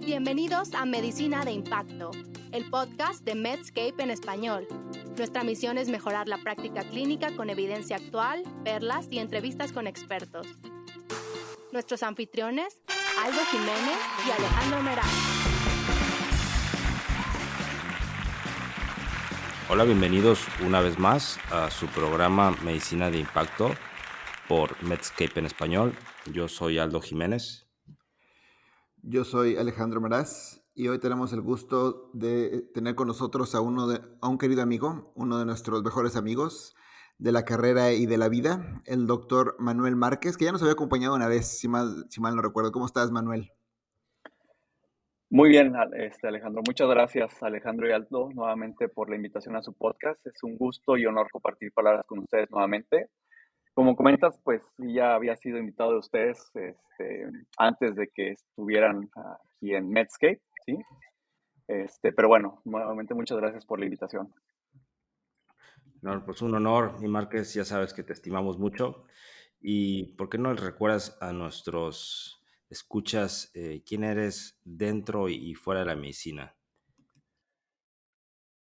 Bienvenidos a Medicina de Impacto, el podcast de Medscape en español. Nuestra misión es mejorar la práctica clínica con evidencia actual, perlas y entrevistas con expertos. Nuestros anfitriones, Aldo Jiménez y Alejandro Meraz. Hola, bienvenidos una vez más a su programa Medicina de Impacto por Medscape en español. Yo soy Aldo Jiménez. Yo soy Alejandro Meraz y hoy tenemos el gusto de tener con nosotros a un querido amigo, uno de nuestros mejores amigos de la carrera y de la vida, el doctor Manuel Márquez, que ya nos había acompañado una vez, si mal no recuerdo. ¿Cómo estás, Manuel? Muy bien, Alejandro. Muchas gracias, Alejandro y Aldo, nuevamente por la invitación a su podcast. Es un gusto y honor compartir palabras con ustedes nuevamente. Como comentas, pues ya había sido invitado de ustedes antes de que estuvieran aquí en Medscape, ¿sí? Pero bueno, nuevamente muchas gracias por la invitación. No, pues un honor, y Márquez, ya sabes que te estimamos mucho. ¿Y por qué no les recuerdas a nuestros escuchas quién eres dentro y fuera de la medicina?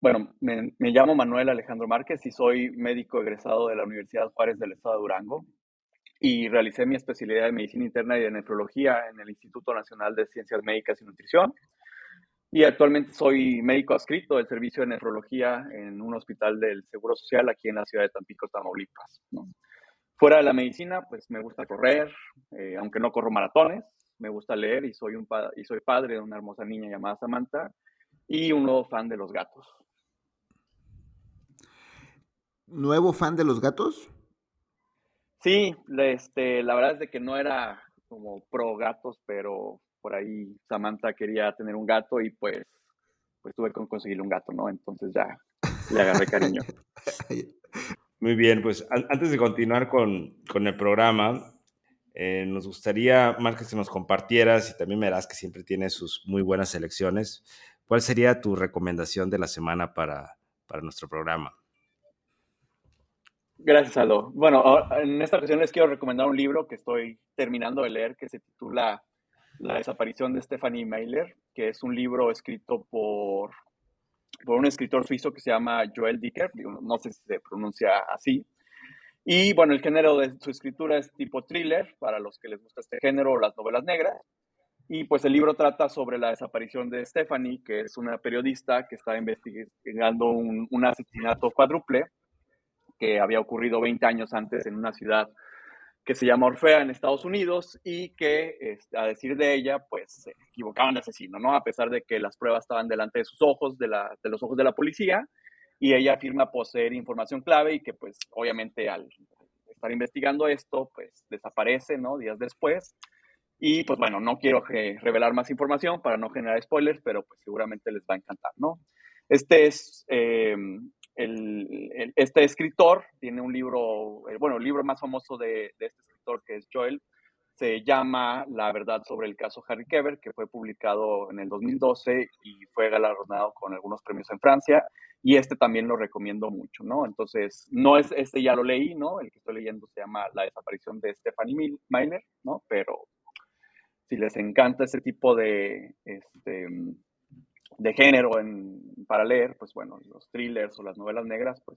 Bueno, me llamo Manuel Alejandro Márquez y soy médico egresado de la Universidad Juárez del Estado de Durango. Y realicé mi especialidad de medicina interna y de nefrología en el Instituto Nacional de Ciencias Médicas y Nutrición. Y actualmente soy médico adscrito del servicio de nefrología en un hospital del Seguro Social aquí en la ciudad de Tampico, Tamaulipas, ¿no? Fuera de la medicina, pues me gusta correr, aunque no corro maratones, me gusta leer y soy padre de una hermosa niña llamada Samantha y un nuevo fan de los gatos. ¿Nuevo fan de los gatos? Sí, la verdad es de que no era como pro gatos, pero por ahí Samantha quería tener un gato y pues tuve que conseguirle un gato, ¿no? Entonces ya le agarré cariño. Muy bien, pues antes de continuar con el programa, nos gustaría, Márquez, que nos compartieras, y también verás que siempre tiene sus muy buenas selecciones, ¿cuál sería tu recomendación de la semana para nuestro programa? Gracias, Aldo. Bueno, en esta ocasión les quiero recomendar un libro que estoy terminando de leer que se titula La desaparición de Stephanie Meyer, que es un libro escrito por un escritor suizo que se llama Joel Dicker, no sé si se pronuncia así. Y bueno, el género de su escritura es tipo thriller, para los que les gusta este género, o las novelas negras. Y pues el libro trata sobre la desaparición de Stephanie, que es una periodista que está investigando un asesinato cuádruple que había ocurrido 20 años antes en una ciudad que se llama Orfea en Estados Unidos y que, a decir de ella, pues se equivocaban de asesino, ¿no? A pesar de que las pruebas estaban delante de sus ojos, de los ojos de la policía, y ella afirma poseer información clave y que, pues, obviamente al estar investigando esto, pues desaparece, ¿no? Días después. Y pues bueno, no quiero revelar más información para no generar spoilers, pero pues seguramente les va a encantar, ¿no? Este es este escritor, tiene un libro, bueno, el libro más famoso de este escritor, que es Joel, se llama La verdad sobre el caso Harry Kéber, que fue publicado en el 2012 y fue galardonado con algunos premios en Francia, y este también lo recomiendo mucho, ¿no? Entonces, no es, ya lo leí, ¿no? El que estoy leyendo se llama La desaparición de Stephanie Meyer, ¿no? Pero si les encanta ese tipo de género para leer, pues bueno, los thrillers o las novelas negras, pues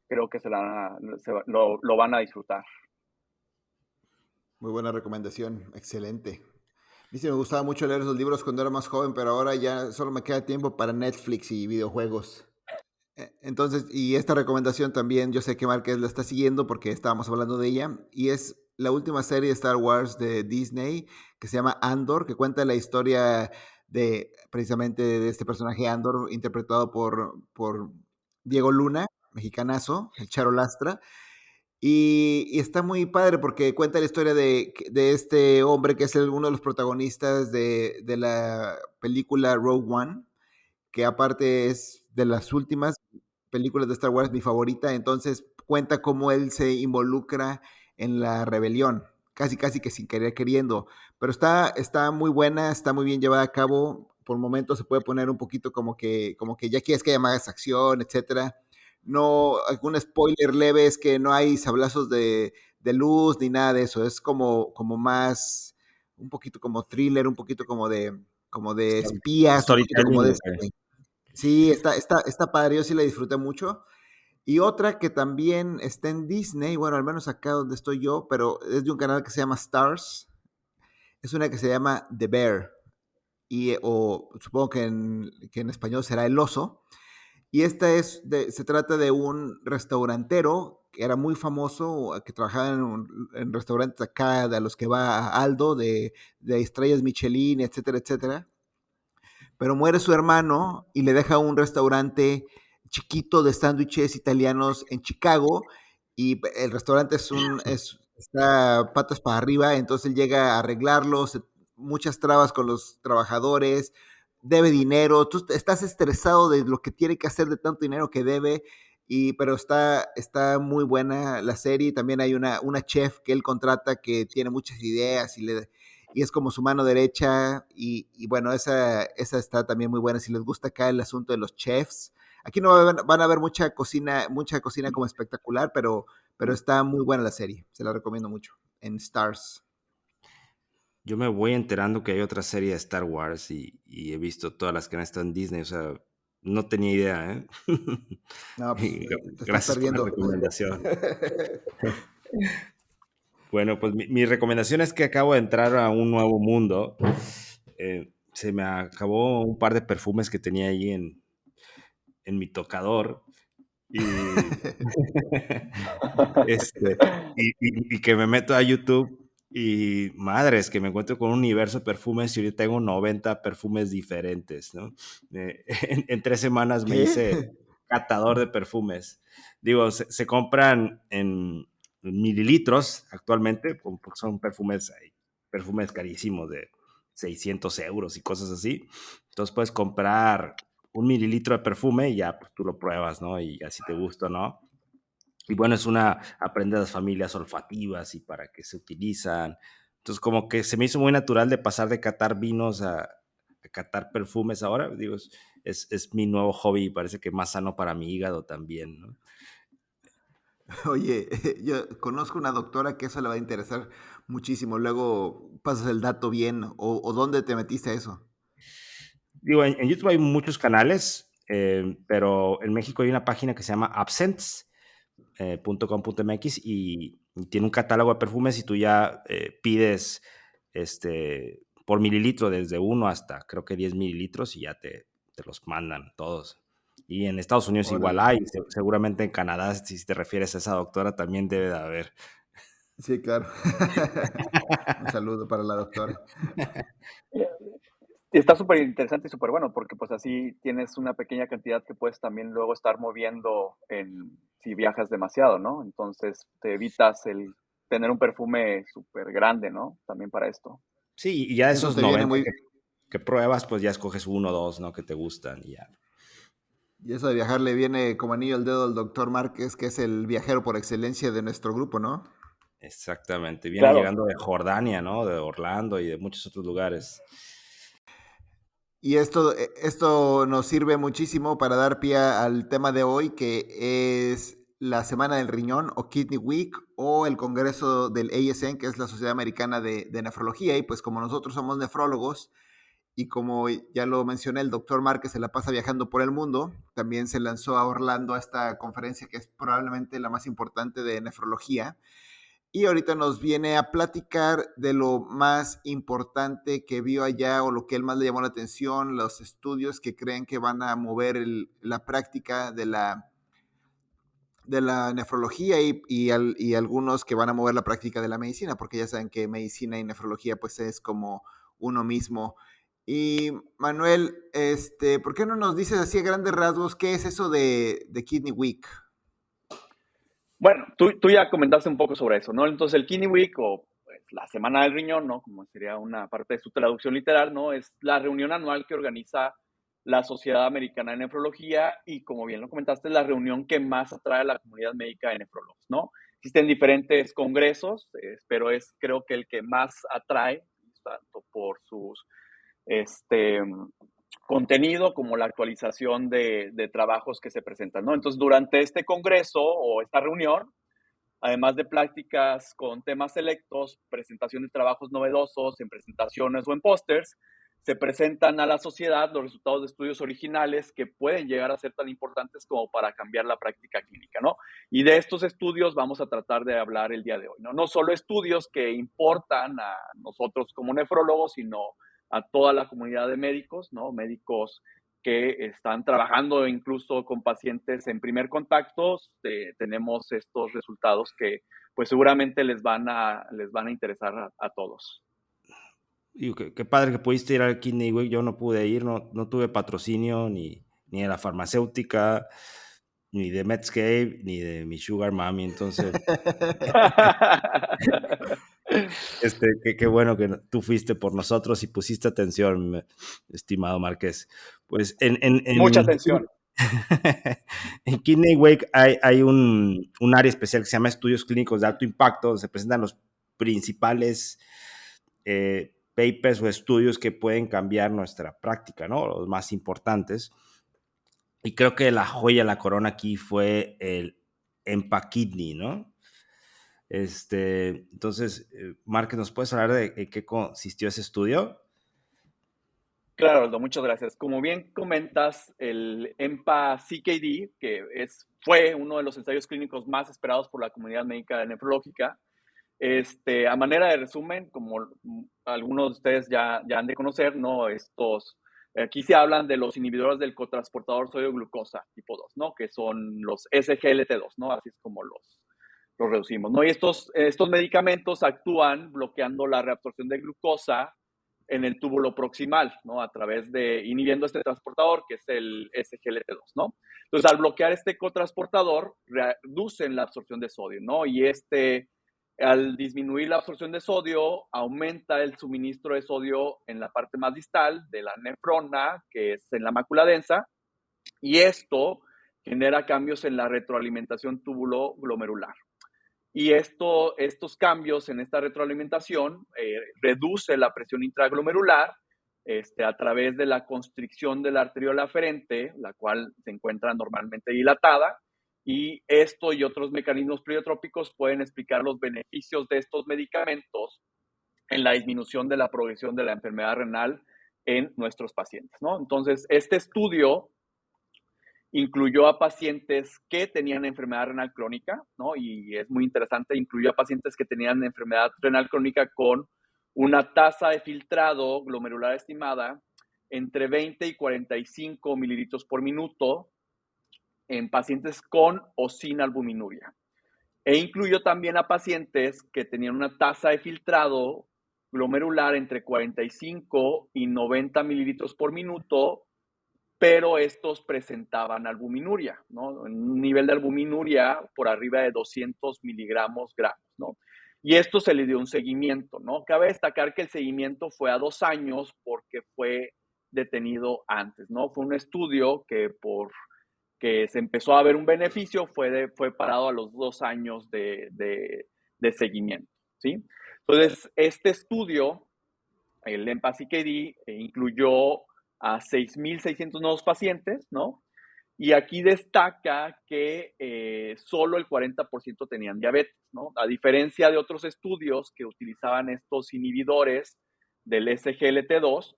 creo que lo van a disfrutar. Muy buena recomendación, excelente. Dice, me gustaba mucho leer esos libros cuando era más joven, pero ahora ya solo me queda tiempo para Netflix y videojuegos. Entonces, y esta recomendación también, yo sé que Márquez la está siguiendo porque estábamos hablando de ella, y es la última serie de Star Wars de Disney que se llama Andor, que cuenta la historia de precisamente de este personaje Andor, interpretado por Diego Luna, mexicanazo, el Charo Lastra. Y está muy padre porque cuenta la historia de este hombre que es uno de los protagonistas de la película Rogue One, que aparte es de las últimas películas de Star Wars mi favorita. Entonces cuenta cómo él se involucra en la rebelión, casi que sin querer queriendo, pero está muy buena, está muy bien llevada a cabo. Por momentos se puede poner un poquito como que ya quieres que haya más acción, etcétera. No, algún spoiler leve es que no hay sablazos de luz ni nada de eso, es como más un poquito como thriller, un poquito como de como de espías, un poquito como Storytelling, de ok. Sí, está padre, yo sí la disfruté mucho. Y otra que también está en Disney, bueno, al menos acá donde estoy yo, pero es de un canal que se llama Stars, es una que se llama The Bear, o supongo que en español será El Oso. Y se trata de un restaurantero que era muy famoso, que trabajaba en restaurantes acá, de a los que va Aldo, de estrellas Michelin, etcétera, etcétera. Pero muere su hermano y le deja un restaurante chiquito de sándwiches italianos en Chicago, y el restaurante está patas para arriba, entonces él llega a arreglarlos, muchas trabas con los trabajadores, debe dinero, tú estás estresado de lo que tiene que hacer, de tanto dinero que debe, pero está muy buena la serie. También hay una chef que él contrata que tiene muchas ideas y es como su mano derecha, y bueno, esa está también muy buena si les gusta acá el asunto de los chefs. Aquí no van a ver mucha cocina como espectacular, pero está muy buena la serie, se la recomiendo mucho, en Stars. Yo me voy enterando que hay otra serie de Star Wars y he visto todas las que han estado en Disney, o sea, no tenía idea, ¿eh? No, pues Y te estás gracias por la perdiendo. recomendación. Bueno, pues mi recomendación es que acabo de entrar a un nuevo mundo. Se me acabó un par de perfumes que tenía ahí en mi tocador y, este, y que me meto a YouTube y madres, que me encuentro con un universo de perfumes y ahorita tengo 90 perfumes diferentes, ¿no? En 3 semanas me ¿Qué? hice catador de perfumes. Digo, se compran en mililitros actualmente, porque son perfumes carísimos de 600 euros y cosas así. Entonces puedes comprar 1 mililitro de perfume y ya pues, tú lo pruebas, ¿no? Y así te gusta, ¿no? Y bueno, aprende las familias olfativas y para qué se utilizan. Entonces, como que se me hizo muy natural de pasar de catar vinos a catar perfumes ahora. Digo, es mi nuevo hobby y parece que más sano para mi hígado también, ¿no? Oye, yo conozco una doctora que eso le va a interesar muchísimo. Luego pasas el dato bien, o ¿dónde te metiste a eso? Digo, en YouTube hay muchos canales, pero en México hay una página que se llama absents.com.mx y tiene un catálogo de perfumes y tú ya pides por mililitro desde 1 hasta creo que 10 mililitros y ya te los mandan todos. Y en Estados Unidos igual Órale. hay, seguramente en Canadá, si te refieres a esa doctora, también debe de haber. Sí, claro. Un saludo para la doctora. Está súper interesante y súper bueno, porque pues así tienes una pequeña cantidad que puedes también luego estar moviendo si viajas demasiado, ¿no? Entonces te evitas el tener un perfume súper grande, ¿no? También para esto. Sí, y ya de Eso esos te viene 90 muy, que pruebas, pues ya escoges uno o dos, ¿no? Que te gustan y ya. y eso de viajar le viene como anillo al dedo al doctor Márquez, que es el viajero por excelencia de nuestro grupo, ¿no? Exactamente. Viene Claro. llegando de Jordania, ¿no? De Orlando y de muchos otros lugares. Y esto nos sirve muchísimo para dar pie al tema de hoy, que es la Semana del Riñón o Kidney Week, o el Congreso del ASN, que es la Sociedad Americana de Nefrología. Y pues como nosotros somos nefrólogos, y como ya lo mencioné, el doctor Márquez se la pasa viajando por el mundo, también se lanzó a Orlando a esta conferencia que es probablemente la más importante de nefrología. Y ahorita nos viene a platicar de lo más importante que vio allá, o lo que él más le llamó la atención, los estudios que creen que van a mover la práctica de la nefrología, y algunos que van a mover la práctica de la medicina, porque ya saben que medicina y nefrología pues es como uno mismo. Y Manuel, ¿por qué no nos dices así a grandes rasgos qué es eso de Kidney Week? Bueno, tú ya comentaste un poco sobre eso, ¿no? Entonces el Kidney Week o pues, la Semana del Riñón, ¿no? Como sería una parte de su traducción literal, ¿no? Es la reunión anual que organiza la Sociedad Americana de Nefrología y como bien lo comentaste, es la reunión que más atrae a la comunidad médica de nefrólogos, ¿no? Existen diferentes congresos, pero es creo que el que más atrae, tanto por sus este, contenido como la actualización de trabajos que se presentan, ¿no? Entonces, durante este congreso o esta reunión, además de prácticas con temas selectos, presentación de trabajos novedosos en presentaciones o en pósters, se presentan a la sociedad los resultados de estudios originales que pueden llegar a ser tan importantes como para cambiar la práctica clínica, ¿no? Y de estos estudios vamos a tratar de hablar el día de hoy, ¿no? No solo estudios que importan a nosotros como nefrólogos, sino a toda la comunidad de médicos, ¿no? Médicos que están trabajando incluso con pacientes en primer contacto. Tenemos estos resultados que pues seguramente les van a interesar a todos. Y qué padre que pudiste ir al Kidney Week. Yo no pude ir, no tuve patrocinio ni de la farmacéutica, ni de Medscape, ni de mi Sugar Mami. Entonces, qué bueno que tú fuiste por nosotros y pusiste atención, estimado Márquez. Pues Mucha atención. En Kidney Week hay un área especial que se llama Estudios Clínicos de Alto Impacto, donde se presentan los principales papers o estudios que pueden cambiar nuestra práctica, ¿no? Los más importantes. Y creo que la joya, la corona aquí fue el EMPA-Kidney, ¿no? Entonces, Márquez, ¿nos puedes hablar de qué consistió ese estudio? Claro, Aldo, muchas gracias. Como bien comentas, el EMPA-CKD, que fue uno de los ensayos clínicos más esperados por la comunidad médica nefrológica, a manera de resumen, como algunos de ustedes ya han de conocer, ¿no? Aquí se hablan de los inhibidores del cotransportador sodio-glucosa tipo 2, ¿no? Que son los SGLT2, ¿no? Así es como los reducimos, ¿no? Y estos medicamentos actúan bloqueando la reabsorción de glucosa en el túbulo proximal, ¿no? A través de inhibiendo este transportador, que es el SGLT2, ¿no? Entonces, al bloquear este cotransportador, reducen la absorción de sodio, ¿no? Y al disminuir la absorción de sodio, aumenta el suministro de sodio en la parte más distal de la nefrona, que es en la mácula densa, y esto genera cambios en la retroalimentación túbulo-glomerular. Y estos cambios en esta retroalimentación reduce la presión intraglomerular a través de la constricción de la arteriola aferente, la cual se encuentra normalmente dilatada, y esto y otros mecanismos pleiotrópicos pueden explicar los beneficios de estos medicamentos en la disminución de la progresión de la enfermedad renal en nuestros pacientes, ¿no? Entonces, este estudio incluyó a pacientes que tenían enfermedad renal crónica, ¿no? Y es muy interesante, incluyó a pacientes que tenían enfermedad renal crónica con una tasa de filtrado glomerular estimada entre 20 y 45 mililitros por minuto en pacientes con o sin albuminuria. E incluyó también a pacientes que tenían una tasa de filtrado glomerular entre 45 y 90 mililitros por minuto, pero estos presentaban albuminuria, ¿no? Un nivel de albuminuria por arriba de 200 miligramos gramos, ¿no? Y esto se le dio un seguimiento, ¿no? Cabe destacar que el seguimiento fue a 2 años porque fue detenido antes, ¿no? Fue un estudio que se empezó a ver un beneficio, fue parado a los 2 años de seguimiento, ¿sí? Entonces, este estudio, el EMPA-CKD, incluyó a 6,600 nuevos pacientes, ¿no? Y aquí destaca que solo el 40% tenían diabetes, ¿no? A diferencia de otros estudios que utilizaban estos inhibidores del SGLT2,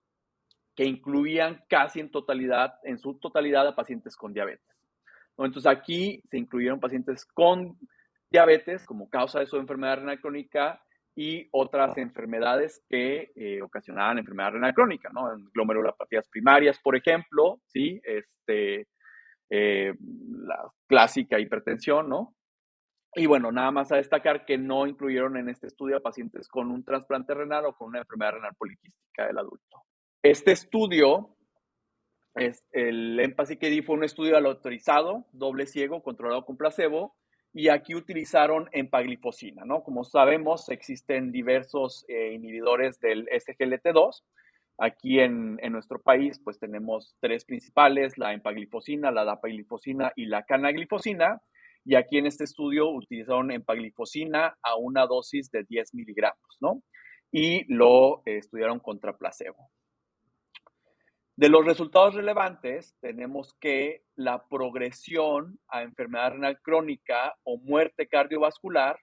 que incluían casi en su totalidad a pacientes con diabetes, ¿no? Entonces aquí se incluyeron pacientes con diabetes como causa de su enfermedad renal crónica y otras enfermedades que ocasionaban enfermedad renal crónica, ¿no? Glomerulopatías primarias, por ejemplo, ¿sí? La clásica hipertensión, ¿no? Y bueno, nada más a destacar que no incluyeron en este estudio a pacientes con un trasplante renal o con una enfermedad renal poliquística del adulto. Este estudio, el EMPA-CKD, fue un estudio autorizado, doble ciego, controlado con placebo, y aquí utilizaron empaglifosina, ¿no? Como sabemos, existen diversos inhibidores del SGLT2. Aquí en nuestro país, pues tenemos 3 principales, la empaglifosina, la dapaglifosina y la canaglifosina. Y aquí en este estudio utilizaron empaglifosina a una dosis de 10 miligramos, ¿no? Y lo estudiaron contra placebo. De los resultados relevantes, tenemos que la progresión a enfermedad renal crónica o muerte cardiovascular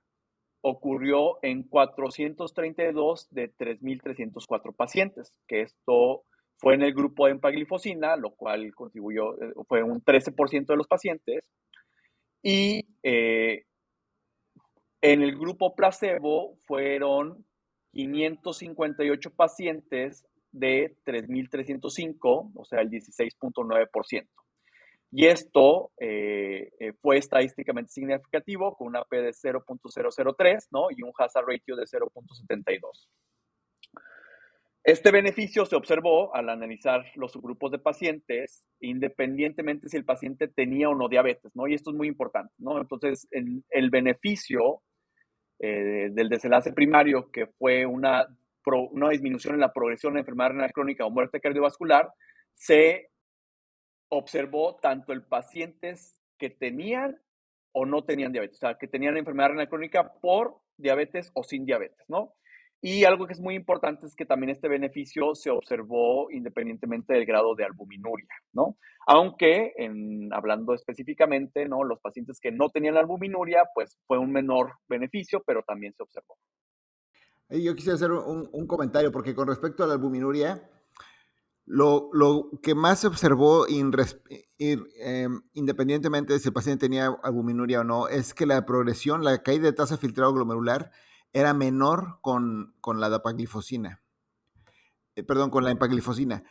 ocurrió en 432 de 3.304 pacientes, que esto fue en el grupo de empaglifosina, lo cual contribuyó, fue un 13% de los pacientes, y en el grupo placebo fueron 558 pacientes de 3.305, o sea, el 16.9%. Y esto fue estadísticamente significativo con una P de 0.003, ¿no? Y un hazard ratio de 0.72. Este beneficio se observó al analizar los subgrupos de pacientes, independientemente si el paciente tenía o no diabetes, ¿no? Y esto es muy importante, ¿no? Entonces, el beneficio del desenlace primario, que fue una disminución en la progresión de enfermedad renal crónica o muerte cardiovascular, se observó tanto en pacientes que tenían o no tenían diabetes, o sea, que tenían enfermedad renal crónica por diabetes o sin diabetes, ¿no? Y algo que es muy importante es que también este beneficio se observó independientemente del grado de albuminuria, ¿no? Aunque, hablando específicamente, ¿no? Los pacientes que no tenían albuminuria, pues fue un menor beneficio, pero también se observó. Yo quisiera hacer un comentario, porque con respecto a la albuminuria, lo que más se observó, independientemente de si el paciente tenía albuminuria o no, es que la progresión, la caída de tasa de filtrado glomerular era menor con la dapaglifosina. Perdón, con la empaglifosina.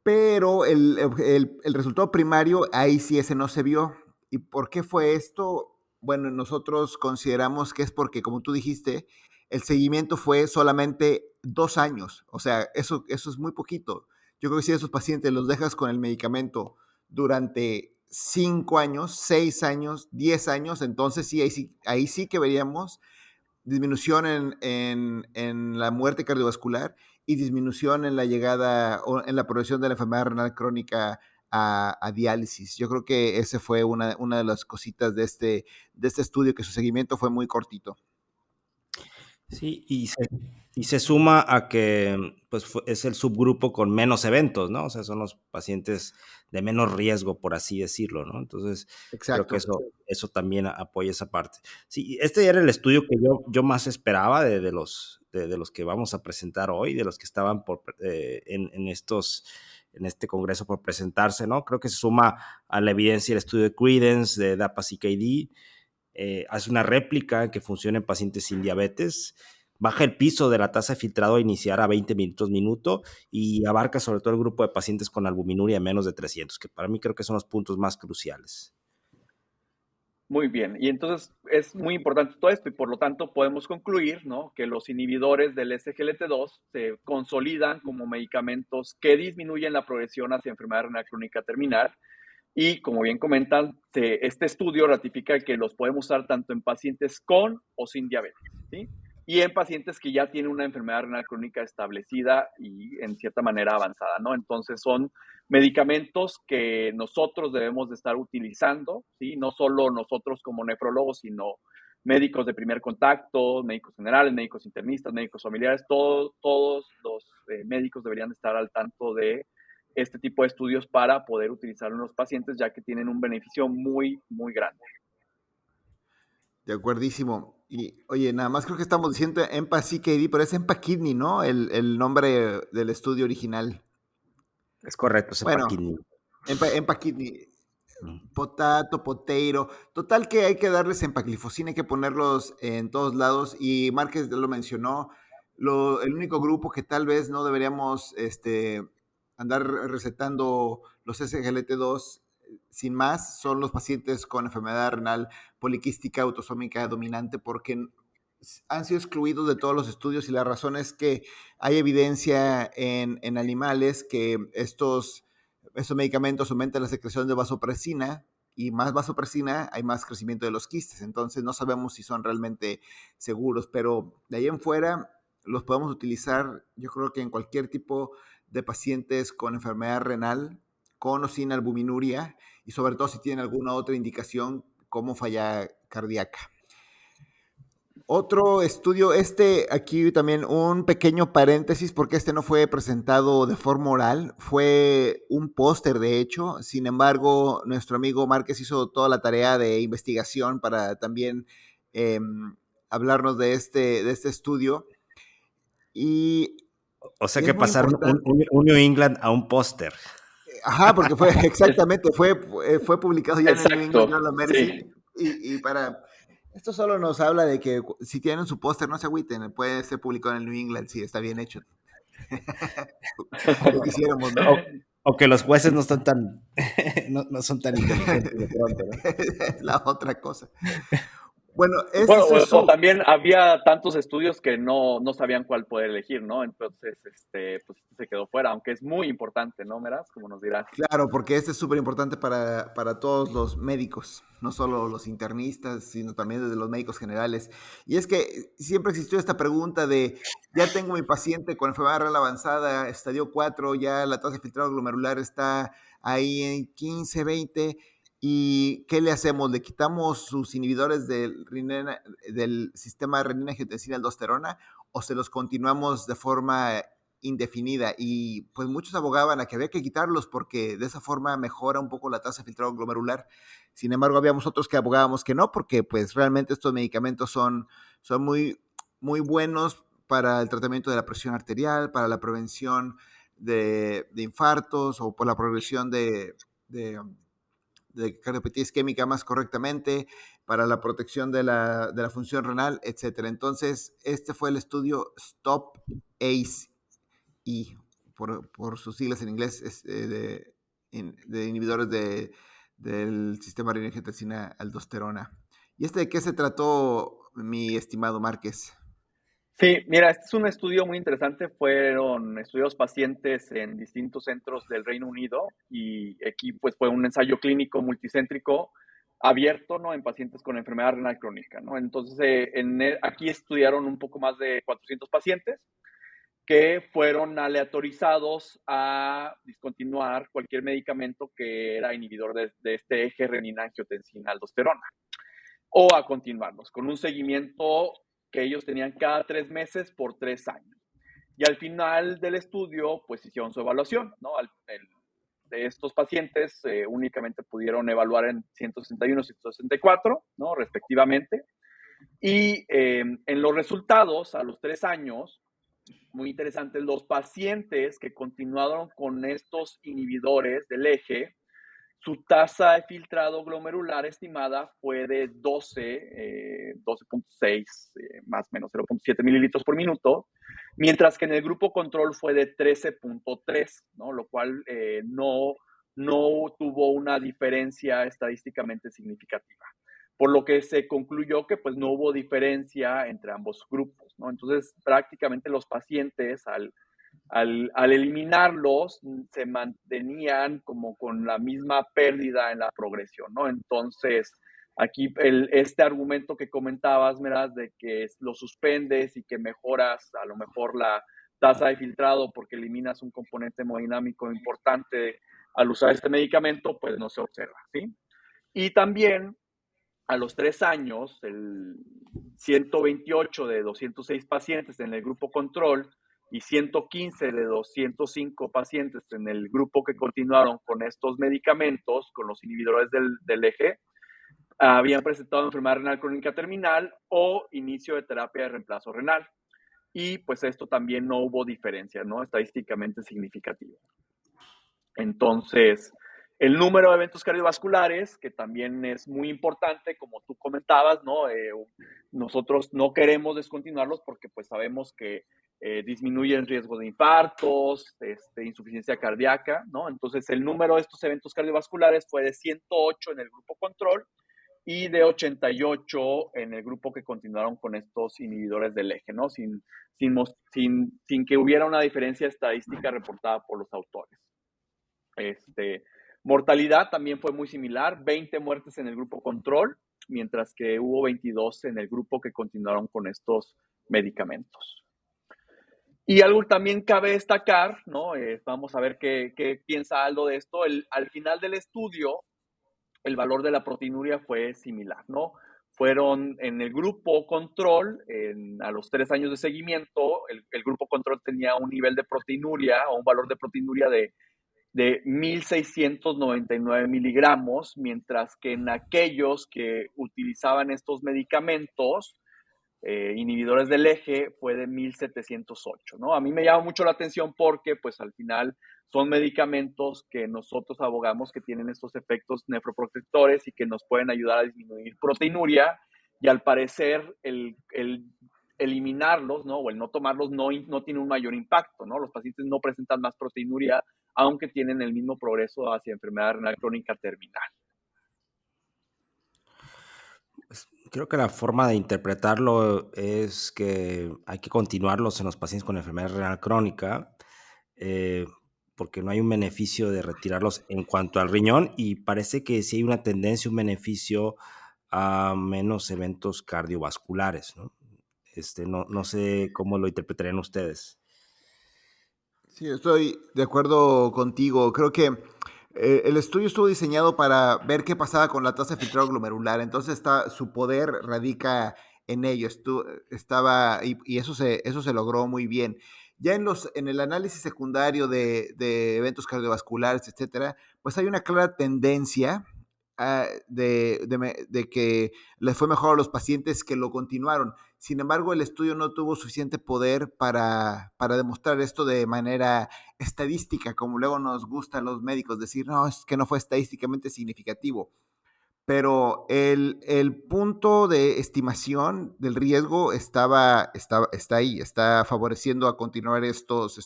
Pero el resultado primario, ahí sí ese no se vio. ¿Y por qué fue esto? Bueno, nosotros consideramos que es porque, como tú dijiste, el seguimiento fue solamente 2 años. O sea, eso es muy poquito. Yo creo que si esos pacientes los dejas con el medicamento durante 5 años, 6 años, 10 años, entonces ahí sí que veríamos disminución en la muerte cardiovascular y disminución en la llegada o en la progresión de la enfermedad renal crónica a diálisis. Yo creo que ese fue una de las cositas de este estudio, que su seguimiento fue muy cortito. Sí, y se suma a que pues, es el subgrupo con menos eventos, ¿no? O sea, son los pacientes de menos riesgo, por así decirlo, ¿no? Entonces, creo que Exacto. eso también apoya esa parte. Sí, este era el estudio que yo más esperaba de los que vamos a presentar hoy, de los que estaban en este congreso por presentarse, ¿no? Creo que se suma a la evidencia el estudio de Credence, de DAPA-CKD, hace una réplica que funciona en pacientes sin diabetes, baja el piso de la tasa de filtrado a iniciar a 20 minuto y abarca sobre todo el grupo de pacientes con albuminuria menos de 300, que para mí creo que son los puntos más cruciales. Muy bien, y entonces es muy importante todo esto y por lo tanto podemos concluir, ¿no?, que los inhibidores del SGLT2 se consolidan como medicamentos que disminuyen la progresión hacia enfermedad renal crónica terminal y, como bien comentan, este estudio ratifica que los podemos usar tanto en pacientes con o sin diabetes, ¿sí? Y en pacientes que ya tienen una enfermedad renal crónica establecida y en cierta manera avanzada, ¿no? Entonces son medicamentos que nosotros debemos de estar utilizando, ¿sí? No solo nosotros como nefrólogos, sino médicos de primer contacto, médicos generales, médicos internistas, médicos familiares, todos los médicos deberían estar al tanto de este tipo de estudios para poder utilizarlo en los pacientes, ya que tienen un beneficio muy, muy grande. De acuerdísimo. Y oye, nada más creo que estamos diciendo EMPA-CKD, pero es EMPA-Kidney, ¿no? El nombre del estudio original. Es correcto, es Bueno, EMPA-KIDNEY. EMPA-Kidney, potato, total que hay que darles empaglifosina, hay que ponerlos en todos lados, y Márquez lo mencionó, el único grupo que tal vez no deberíamos andar recetando los SGLT2 sin más son los pacientes con enfermedad renal poliquística autosómica dominante, porque han sido excluidos de todos los estudios, y la razón es que hay evidencia en animales que estos medicamentos aumentan la secreción de vasopresina, y más vasopresina hay más crecimiento de los quistes. Entonces no sabemos si son realmente seguros, pero de ahí en fuera los podemos utilizar, yo creo que en cualquier tipo de pacientes con enfermedad renal, con o sin albuminuria, y sobre todo si tienen alguna otra indicación como falla cardíaca. Otro estudio, aquí también un pequeño paréntesis, porque no fue presentado de forma oral, fue un póster de hecho. Sin embargo, nuestro amigo Márquez hizo toda la tarea de investigación para también hablarnos de este estudio. Y O sea es que muy pasaron importante. un New England a un póster. Ajá, porque fue exactamente, fue publicado ya en el New England Exacto, Journal of Medicine. sí. Y esto solo nos habla de que si tienen su póster, no se agüiten, puede ser publicado en el New England si está bien hecho. Lo quisiéramos, ¿no? O que los jueces no están tan, no son tan inteligentes de pronto, ¿no? Es la otra cosa. Bueno, Bueno, ese es o su. también había tantos estudios que no sabían cuál poder elegir, ¿no? Entonces, pues se quedó fuera, aunque es muy importante, ¿no, Meraz? Como nos dirás. Claro, porque este es súper importante para todos los médicos, no solo los internistas, sino también desde los médicos generales. Y es que siempre existió esta pregunta de, ya tengo mi paciente con enfermedad renal avanzada, estadio 4, ya la tasa de filtrado glomerular está ahí en 15, 20, ¿y qué le hacemos? ¿Le quitamos sus inhibidores del sistema renina-angiotensina-aldosterona o se los continuamos de forma indefinida? Y pues muchos abogaban a que había que quitarlos porque de esa forma mejora un poco la tasa de filtrado glomerular. Sin embargo, habíamos otros que abogábamos que no, porque pues realmente estos medicamentos son muy, muy buenos para el tratamiento de la presión arterial, para la prevención de infartos o por la progresión de cardiopatía isquémica más correctamente, para la protección de la función renal, etcétera. Entonces, este fue el estudio STOP ACE, y por sus siglas en inglés, de inhibidores del sistema renina-angiotensina-aldosterona. ¿Y de qué se trató, mi estimado Márquez? Sí, mira, este es un estudio muy interesante. Fueron estudios pacientes en distintos centros del Reino Unido y aquí pues fue un ensayo clínico multicéntrico abierto, ¿no? En pacientes con enfermedad renal crónica, ¿no? Entonces, aquí estudiaron un poco más de 400 pacientes que fueron aleatorizados a discontinuar cualquier medicamento que era inhibidor de este eje renina-angiotensina-aldosterona o a continuarlos con un seguimiento que ellos tenían cada 3 meses por 3 años. Y al final del estudio, pues hicieron su evaluación, ¿no? De estos pacientes únicamente pudieron evaluar en 161 y 164, ¿no? Respectivamente. Y en los resultados, a los 3 años, muy interesante, los pacientes que continuaron con estos inhibidores del eje, su tasa de filtrado glomerular estimada fue de 12.6, más o menos 0.7 mililitros por minuto, mientras que en el grupo control fue de 13.3, ¿no? Lo cual no tuvo una diferencia estadísticamente significativa. Por lo que se concluyó que pues no hubo diferencia entre ambos grupos, ¿no? Entonces, prácticamente los pacientes al eliminarlos, se mantenían como con la misma pérdida en la progresión, ¿no? Entonces, aquí este argumento que comentabas, Meraz, de que lo suspendes y que mejoras a lo mejor la tasa de filtrado porque eliminas un componente hemodinámico importante al usar este medicamento, pues no se observa, ¿sí? Y también a los 3 años, el 128 de 206 pacientes en el grupo control y 115 de 205 pacientes en el grupo que continuaron con estos medicamentos, con los inhibidores del eje, habían presentado enfermedad renal crónica terminal o inicio de terapia de reemplazo renal. Y pues esto también no hubo diferencia, ¿no? Estadísticamente significativa. Entonces, el número de eventos cardiovasculares, que también es muy importante, como tú comentabas, ¿no? Nosotros no queremos descontinuarlos porque pues sabemos que disminuye el riesgo de infartos, insuficiencia cardíaca, ¿no? Entonces, el número de estos eventos cardiovasculares fue de 108 en el grupo control y de 88 en el grupo que continuaron con estos inhibidores del eje, ¿no? Sin que hubiera una diferencia estadística reportada por los autores. Mortalidad también fue muy similar, 20 muertes en el grupo control, mientras que hubo 22 en el grupo que continuaron con estos medicamentos. Y algo también cabe destacar, ¿no? Vamos a ver qué piensa Aldo de esto. Al final del estudio, el valor de la proteinuria fue similar, ¿no? Fueron en el grupo control, a los 3 años de seguimiento, el grupo control tenía un nivel de proteinuria o un valor de proteinuria de 1.699 miligramos, mientras que en aquellos que utilizaban estos medicamentos, inhibidores del eje fue de 1708, ¿no? A mí me llama mucho la atención porque, pues, al final son medicamentos que nosotros abogamos que tienen estos efectos nefroprotectores y que nos pueden ayudar a disminuir proteinuria, y al parecer el eliminarlos, ¿no? O el no tomarlos no tiene un mayor impacto, ¿no? Los pacientes no presentan más proteinuria, aunque tienen el mismo progreso hacia enfermedad renal crónica terminal. Creo que la forma de interpretarlo es que hay que continuarlos en los pacientes con enfermedad renal crónica, porque no hay un beneficio de retirarlos en cuanto al riñón, y parece que sí hay una tendencia, un beneficio a menos eventos cardiovasculares, ¿no? No sé cómo lo interpretarían ustedes. Sí, estoy de acuerdo contigo. Creo que el estudio estuvo diseñado para ver qué pasaba con la tasa de filtrado glomerular. Entonces su poder radica en ello. Y eso se logró muy bien. Ya en el análisis secundario de eventos cardiovasculares, etcétera, pues hay una clara tendencia de que les fue mejor a los pacientes que lo continuaron. Sin embargo, el estudio no tuvo suficiente poder para demostrar esto de manera estadística, como luego nos gusta a los médicos decir, no, es que no fue estadísticamente significativo. Pero el punto de estimación del riesgo está ahí, está favoreciendo a continuar estos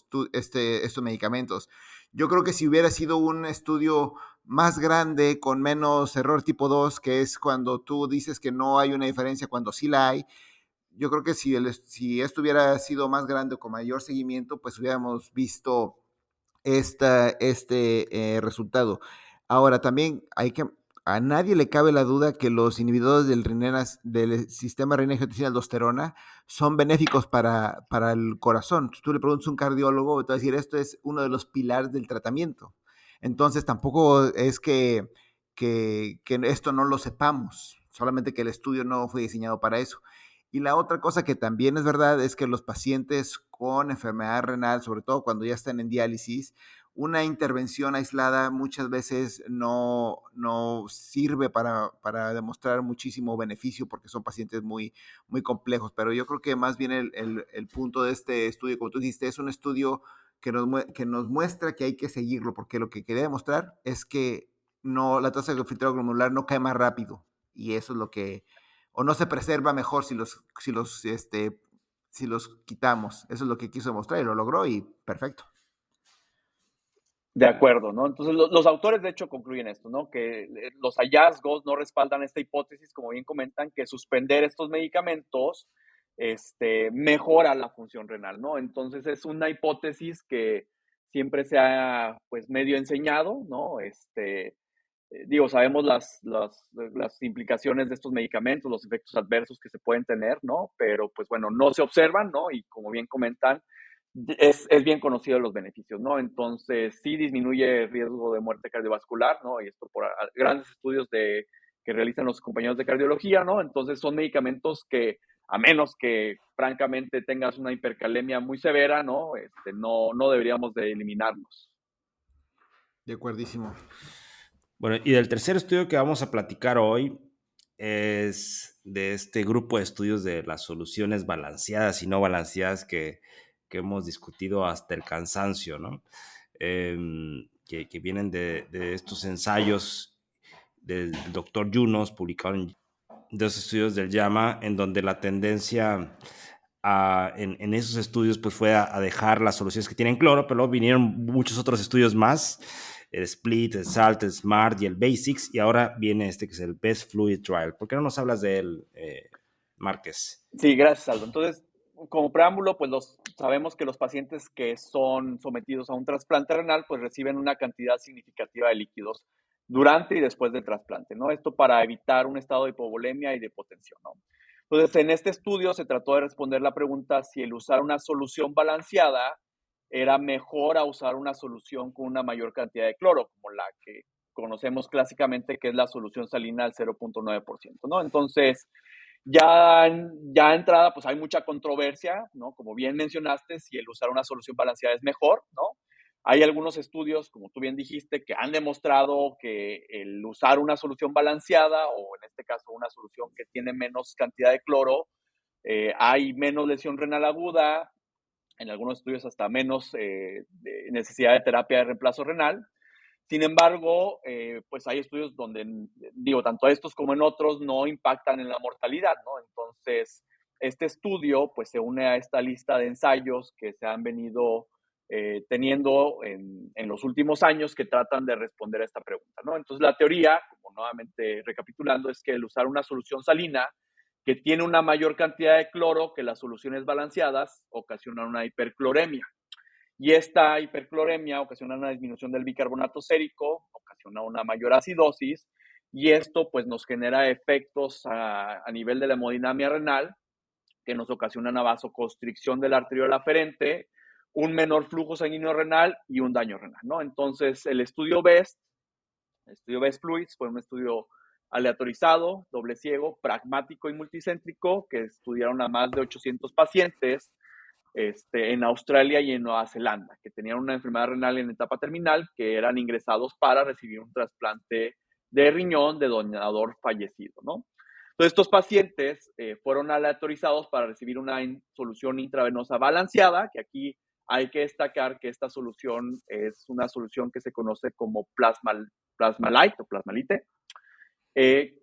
medicamentos. Yo creo que si hubiera sido un estudio más grande, con menos error tipo 2, que es cuando tú dices que no hay una diferencia cuando sí la hay, yo creo que si esto hubiera sido más grande o con mayor seguimiento, pues hubiéramos visto resultado. Ahora, también a nadie le cabe la duda que los inhibidores del sistema renina-angiotensina-aldosterona son benéficos para el corazón. Tú le preguntas a un cardiólogo, te va a decir, esto es uno de los pilares del tratamiento. Entonces, tampoco es que esto no lo sepamos, solamente que el estudio no fue diseñado para eso. Y la otra cosa que también es verdad es que los pacientes con enfermedad renal, sobre todo cuando ya están en diálisis, una intervención aislada muchas veces no sirve para demostrar muchísimo beneficio porque son pacientes muy, muy complejos. Pero yo creo que más bien el punto de este estudio, como tú dijiste, es un estudio que nos muestra que hay que seguirlo, porque lo que quería demostrar es que la tasa de filtrado glomerular no cae más rápido, y eso es lo que, o no se preserva mejor si los quitamos. Eso es lo que quiso demostrar y lo logró, y perfecto. De acuerdo, ¿no? Entonces, los autores, de hecho, concluyen esto, ¿no? Que los hallazgos no respaldan esta hipótesis, como bien comentan, que suspender estos medicamentos mejora la función renal, ¿no? Entonces, es una hipótesis que siempre se ha, pues, medio enseñado, ¿no? Sabemos las implicaciones de estos medicamentos, los efectos adversos que se pueden tener, ¿no? Pero, pues, bueno, no se observan, ¿no? Y como bien comentan, es bien conocido los beneficios, ¿no? Entonces, sí disminuye el riesgo de muerte cardiovascular, ¿no? Y esto por grandes estudios que realizan los compañeros de cardiología, ¿no? Entonces, son medicamentos que, a menos que francamente tengas una hipercalemia muy severa, ¿no? No deberíamos de eliminarlos. De acuerdísimo. Bueno, y del tercer estudio que vamos a platicar hoy es de este grupo de estudios de las soluciones balanceadas y no balanceadas que hemos discutido hasta el cansancio, ¿no? Que vienen de estos ensayos del doctor Yunos, publicados en dos estudios del JAMA, en donde la tendencia en esos estudios pues fue a dejar las soluciones que tienen cloro, pero luego vinieron muchos otros estudios más, el SPLIT, el SALT, el SMART y el BASICS, y ahora viene que es el Best Fluid Trial. ¿Por qué no nos hablas de él, Márquez? Sí, gracias, Aldo. Entonces, como preámbulo, pues sabemos que los pacientes que son sometidos a un trasplante renal, pues reciben una cantidad significativa de líquidos durante y después del trasplante, ¿no? Esto para evitar un estado de hipovolemia y de hipotensión, ¿no? Entonces, en este estudio se trató de responder la pregunta si el usar una solución balanceada era mejor a usar una solución con una mayor cantidad de cloro, como la que conocemos clásicamente, que es la solución salina al 0.9%, ¿no? Entonces, ya entrada, pues hay mucha controversia, ¿no? Como bien mencionaste, si el usar una solución balanceada es mejor, ¿no? Hay algunos estudios, como tú bien dijiste, que han demostrado que el usar una solución balanceada, o en este caso una solución que tiene menos cantidad de cloro, hay menos lesión renal aguda, en algunos estudios hasta menos necesidad de terapia de reemplazo renal. Sin embargo, pues hay estudios donde, digo, tanto estos como en otros no impactan en la mortalidad, ¿no? Entonces, este estudio pues se une a esta lista de ensayos que se han venido teniendo en los últimos años que tratan de responder a esta pregunta, ¿no? Entonces, la teoría, como nuevamente recapitulando, es que el usar una solución salina que tiene una mayor cantidad de cloro que las soluciones balanceadas ocasiona una hipercloremia. Y esta hipercloremia ocasiona una disminución del bicarbonato sérico, ocasiona una mayor acidosis, y esto pues nos genera efectos a nivel de la hemodinamia renal que nos ocasionan una vasoconstricción de la arteriola aferente, un menor flujo sanguíneo renal y un daño renal, ¿no? Entonces, el estudio BEST Fluids, fue un estudio aleatorizado, doble ciego, pragmático y multicéntrico, que estudiaron a más de 800 pacientes en Australia y en Nueva Zelanda, que tenían una enfermedad renal en etapa terminal, que eran ingresados para recibir un trasplante de riñón de donador fallecido, ¿no? Entonces, estos pacientes fueron aleatorizados para recibir una solución intravenosa balanceada, que aquí hay que destacar que esta solución es una solución que se conoce como Plasmalite o Plasmalite,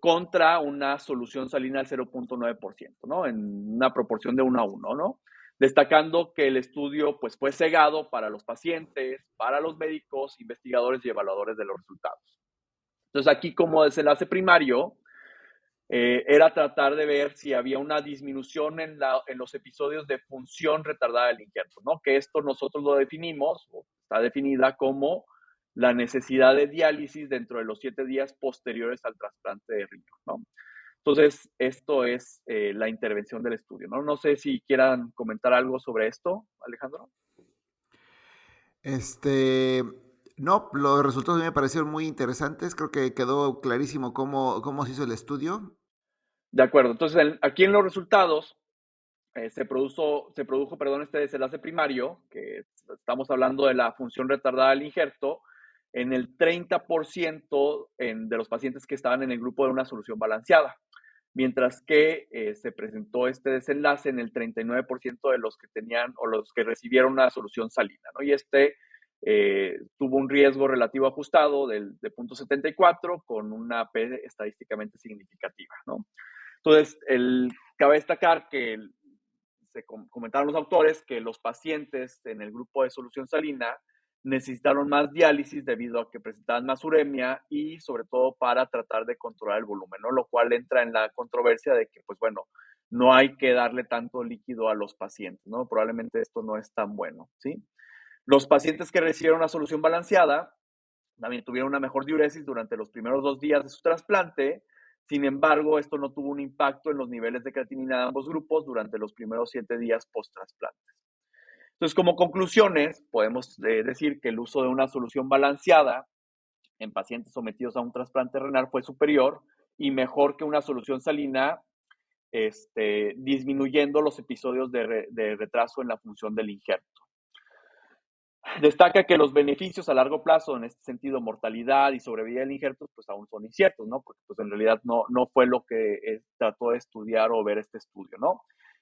contra una solución salina al 0.9%, ¿no? En una proporción de 1 a 1, ¿no? Destacando que el estudio pues, fue cegado para los pacientes, para los médicos, investigadores y evaluadores de los resultados. Entonces, aquí como desenlace primario, era tratar de ver si había una disminución en los episodios de función retardada del injerto, ¿no? Que esto nosotros lo definimos, o está definida como la necesidad de diálisis dentro de los 7 días posteriores al trasplante de riñón, ¿no? Entonces, esto es la intervención del estudio, ¿no? No sé si quieran comentar algo sobre esto, Alejandro. No, los resultados a mí me parecieron muy interesantes. Creo que quedó clarísimo cómo se hizo el estudio. De acuerdo. Entonces, aquí en los resultados se produjo este desenlace primario, que estamos hablando de la función retardada del injerto, en el 30% de los pacientes que estaban en el grupo de una solución balanceada, mientras que se presentó este desenlace en el 39% de los que tenían o los que recibieron una solución salina, ¿no? Y tuvo un riesgo relativo ajustado de 0.74 con una P estadísticamente significativa, ¿no? Entonces, cabe destacar que se comentaron los autores que los pacientes en el grupo de solución salina necesitaron más diálisis debido a que presentaban más uremia y sobre todo para tratar de controlar el volumen, ¿no? Lo cual entra en la controversia de que, pues bueno, no hay que darle tanto líquido a los pacientes, ¿no? Probablemente esto no es tan bueno, ¿sí? Los pacientes que recibieron una solución balanceada también tuvieron una mejor diuresis durante los primeros 2 días de su trasplante. Sin embargo, esto no tuvo un impacto en los niveles de creatinina de ambos grupos durante los primeros 7 días post-trasplante. Entonces, como conclusiones, podemos decir que el uso de una solución balanceada en pacientes sometidos a un trasplante renal fue superior y mejor que una solución salina, disminuyendo los episodios de retraso en la función del injerto. Destaca que los beneficios a largo plazo, en este sentido, mortalidad y sobrevida del injerto, pues aún son inciertos, ¿no? Porque pues en realidad no fue lo que trató de estudiar o ver este estudio, ¿no?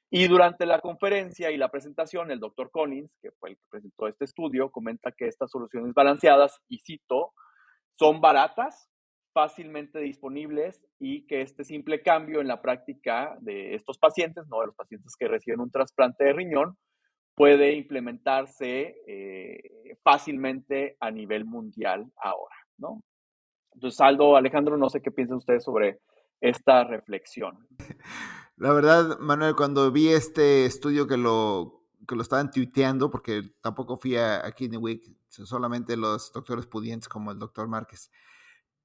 Y durante la conferencia y la presentación, el doctor Collins, que fue el que presentó este estudio, comenta que estas soluciones balanceadas, y cito, son baratas, fácilmente disponibles y que este simple cambio en la práctica de estos pacientes, ¿no? De los pacientes que reciben un trasplante de riñón, puede implementarse fácilmente a nivel mundial ahora, ¿no? Entonces, Aldo, Alejandro, no sé qué piensan ustedes sobre esta reflexión. La verdad, Manuel, cuando vi este estudio que lo estaban tuiteando, porque tampoco fui a Kidney Week, solamente los doctores pudientes como el doctor Márquez.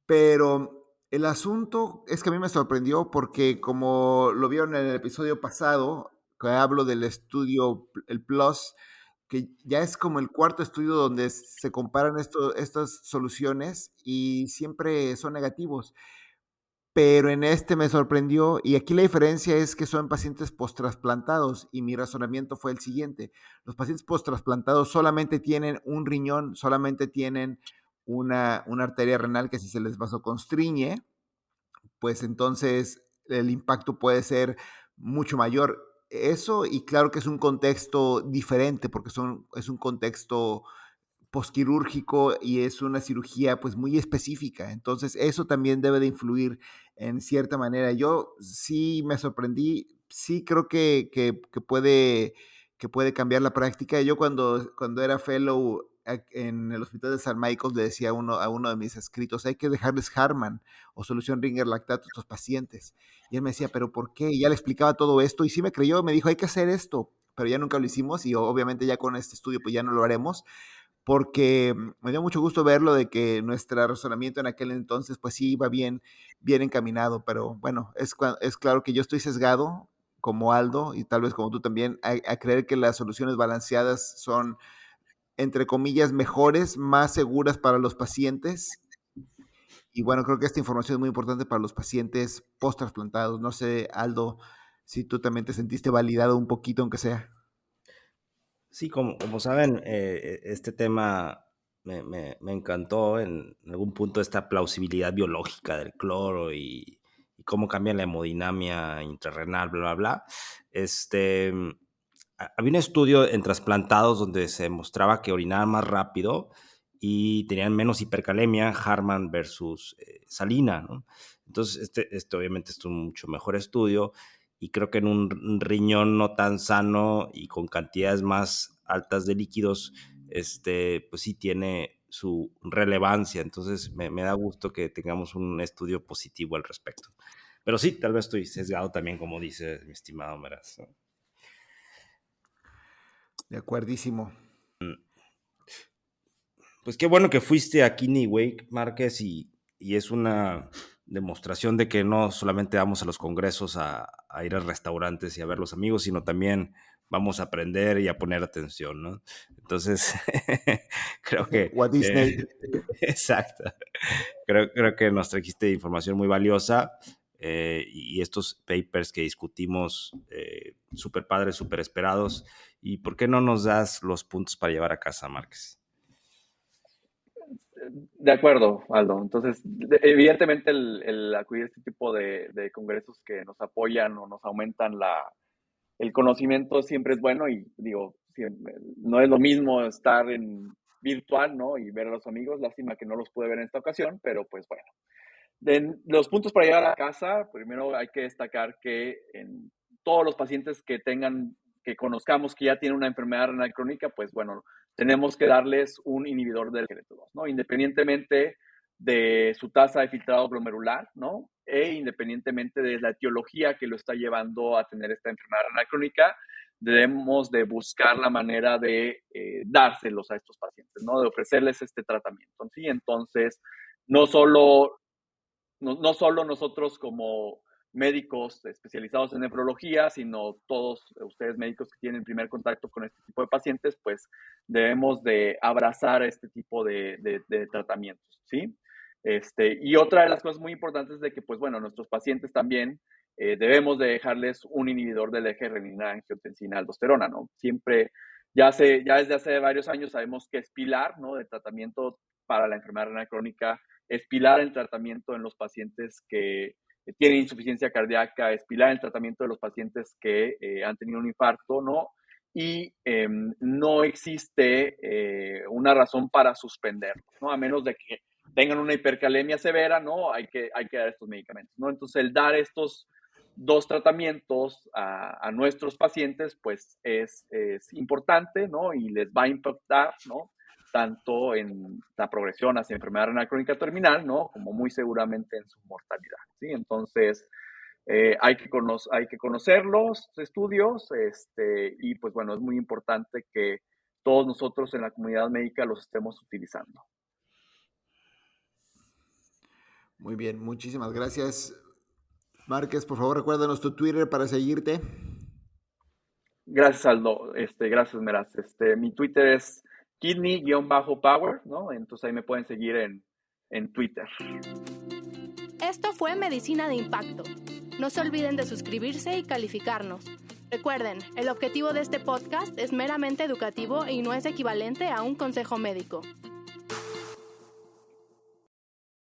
Pero el asunto es que a mí me sorprendió porque como lo vieron en el episodio pasado, que hablo del estudio, el PLUS, que ya es como el cuarto estudio donde se comparan estas soluciones y siempre son negativos. Pero en este me sorprendió, y aquí la diferencia es que son pacientes post-trasplantados, y mi razonamiento fue el siguiente: los pacientes post-trasplantados solamente tienen un riñón, solamente tienen una arteria renal que si se les vasoconstriñe, pues entonces el impacto puede ser mucho mayor. eso, y claro que es un contexto diferente porque es un contexto posquirúrgico y es una cirugía pues muy específica. Entonces eso también debe de influir en cierta manera. Yo sí me sorprendí, sí creo que puede cambiar la práctica. Yo cuando era fellow en el hospital de San Michael le decía a uno de mis escritos, hay que dejarles Harman o solución Ringer lactato a estos pacientes. Y él me decía, ¿pero por qué? Y ya le explicaba todo esto y sí me creyó, me dijo, hay que hacer esto, pero ya nunca lo hicimos y obviamente ya con este estudio pues ya no lo haremos, porque me dio mucho gusto verlo de que nuestro razonamiento en aquel entonces, pues sí iba bien encaminado, pero bueno, es claro que yo estoy sesgado, como Aldo, y tal vez como tú también, a creer que las soluciones balanceadas son, entre comillas, mejores, más seguras para los pacientes. Y bueno, creo que esta información es muy importante para los pacientes post-trasplantados. No sé, Aldo, si tú también te sentiste validado un poquito, aunque sea. Sí, como saben, este tema me encantó en algún punto, esta plausibilidad biológica del cloro y cómo cambia la hemodinamia intrarrenal, bla, bla, bla. Había un estudio en trasplantados donde se mostraba que orinaban más rápido y tenían menos hipercalemia, Harman versus Salina, ¿no? Entonces, este obviamente es un mucho mejor estudio, y creo que en un riñón no tan sano y con cantidades más altas de líquidos, pues sí tiene su relevancia. Entonces me da gusto que tengamos un estudio positivo al respecto. Pero sí, tal vez estoy sesgado también, como dice mi estimado Meraz, ¿no? De acuerdísimo. Pues qué bueno que fuiste a Kidney Wake, Márquez, y es una demostración de que no solamente vamos a los congresos a ir a restaurantes y a ver los amigos, sino también vamos a aprender y a poner atención, ¿no? Entonces, creo que... O a Disney. Exacto. Creo que nos trajiste información muy valiosa, y estos papers que discutimos, súper padres, súper esperados. ¿Y por qué no nos das los puntos para llevar a casa, Márquez? De acuerdo, Aldo. Entonces, evidentemente el acudir a este tipo de congresos que nos apoyan o nos aumentan el conocimiento siempre es bueno, y digo, no es lo mismo estar en virtual, ¿no? Y ver a los amigos. Lástima que no los pude ver en esta ocasión, pero pues bueno. De los puntos para llevar a casa, primero hay que destacar que en todos los pacientes que conozcamos que ya tienen una enfermedad renal crónica, pues bueno, tenemos que darles un inhibidor del GLP-2, ¿no? Independientemente de su tasa de filtrado glomerular, ¿no? E independientemente de la etiología que lo está llevando a tener esta enfermedad renal crónica, debemos de buscar la manera de dárselos a estos pacientes, ¿no? De ofrecerles este tratamiento, ¿sí? Entonces, no solo nosotros como médicos especializados en nefrología, sino todos ustedes médicos que tienen primer contacto con este tipo de pacientes, pues debemos de abrazar este tipo de tratamientos, ¿sí? Y otra de las cosas muy importantes es de que, pues bueno, nuestros pacientes también debemos de dejarles un inhibidor del eje renina-angiotensina-aldosterona, ¿no? Siempre, ya desde hace varios años sabemos que es pilar, ¿no? De tratamiento para la enfermedad renal crónica, es pilar el tratamiento en los pacientes que tienen insuficiencia cardíaca, es pilar el tratamiento de los pacientes que han tenido un infarto, ¿no? Y no existe una razón para suspenderlo, ¿no? A menos de que tengan una hipercalemia severa, ¿no? Hay que dar estos medicamentos, ¿no? Entonces, el dar estos dos tratamientos a nuestros pacientes, pues es importante, ¿no? Y les va a impactar, ¿no? Tanto en la progresión hacia enfermedad renal crónica terminal, ¿no? Como muy seguramente en su mortalidad, ¿sí? Entonces, hay que conocer los estudios, y pues bueno, es muy importante que todos nosotros en la comunidad médica los estemos utilizando. Muy bien, muchísimas gracias. Márquez, por favor, recuérdanos tu Twitter para seguirte. Gracias, Aldo. Gracias, Meraz. Mi Twitter es kidney-power, ¿no? Entonces ahí me pueden seguir en Twitter. Esto fue Medicina de Impacto. No se olviden de suscribirse y calificarnos. Recuerden, el objetivo de este podcast es meramente educativo y no es equivalente a un consejo médico.